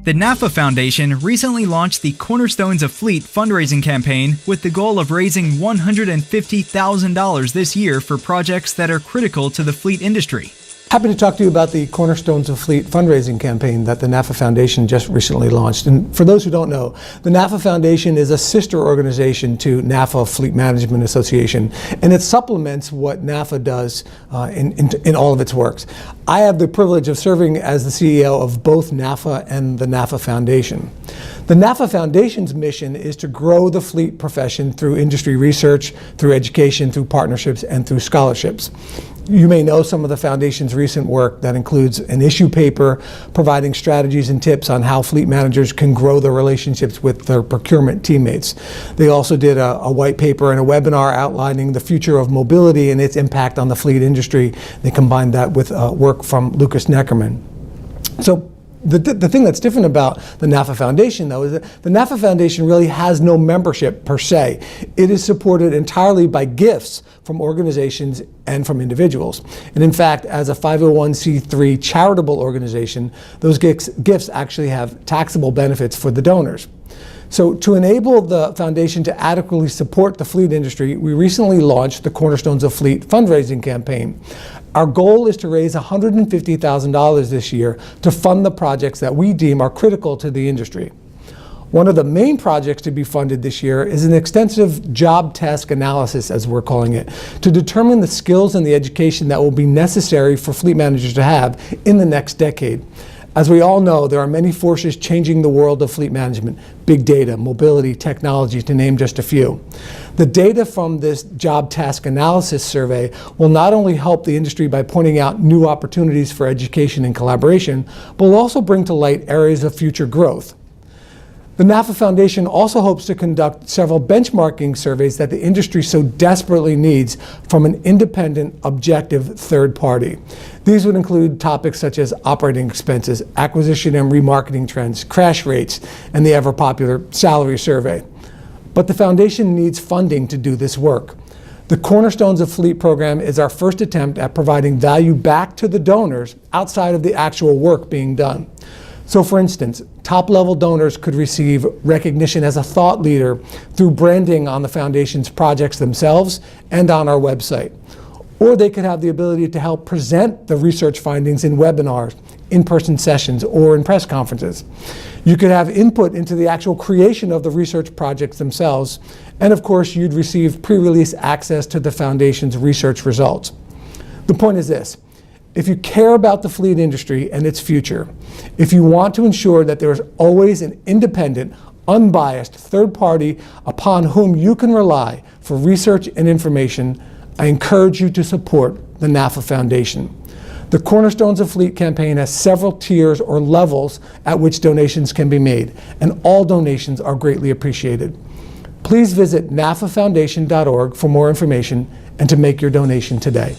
The NAFA Foundation recently launched the Cornerstones of Fleet fundraising campaign with the goal of raising $150,000 this year for projects that are critical to the fleet industry. Happy to talk to you about the Cornerstones of Fleet fundraising campaign that the NAFA Foundation just recently launched. And for those who don't know, the NAFA Foundation is a sister organization to NAFA Fleet Management Association, and it supplements what NAFA does in all of its works. I have the privilege of serving as the CEO of both NAFA and the NAFA Foundation. The NAFA Foundation's mission is to grow the fleet profession through industry research, through education, through partnerships, and through scholarships. You may know some of the Foundation's recent work that includes an issue paper providing strategies and tips on how fleet managers can grow their relationships with their procurement teammates. They also did a white paper and a webinar outlining the future of mobility and its impact on the fleet industry. They combined that with work from Lucas Neckerman. So the thing that's different about the NAFA Foundation, though, is that the NAFA Foundation really has no membership per se. It is supported entirely by gifts from organizations and from individuals. And in fact, as a 501c3 charitable organization, those gifts actually have taxable benefits for the donors. So to enable the foundation to adequately support the fleet industry, we recently launched the Cornerstones of Fleet fundraising campaign. Our goal is to raise $150,000 this year to fund the projects that we deem are critical to the industry. One of the main projects to be funded this year is an extensive job task analysis, as we're calling it, to determine the skills and the education that will be necessary for fleet managers to have in the next decade. As we all know, there are many forces changing the world of fleet management: big data, mobility, technology, to name just a few. The data from this job task analysis survey will not only help the industry by pointing out new opportunities for education and collaboration, but will also bring to light areas of future growth. The NAFA Foundation also hopes to conduct several benchmarking surveys that the industry so desperately needs from an independent, objective third party. These would include topics such as operating expenses, acquisition and remarketing trends, crash rates, and the ever-popular salary survey. But the Foundation needs funding to do this work. The Cornerstones of Fleet program is our first attempt at providing value back to the donors outside of the actual work being done. So for instance, top-level donors could receive recognition as a thought leader through branding on the Foundation's projects themselves and on our website. Or they could have the ability to help present the research findings in webinars, in-person sessions, or in press conferences. You could have input into the actual creation of the research projects themselves, and of course you'd receive pre-release access to the Foundation's research results. The point is this: if you care about the fleet industry and its future, if you want to ensure that there is always an independent, unbiased third party upon whom you can rely for research and information, I encourage you to support the NAFA Foundation. The Cornerstones of Fleet campaign has several tiers or levels at which donations can be made, and all donations are greatly appreciated. Please visit nafafoundation.org for more information and to make your donation today.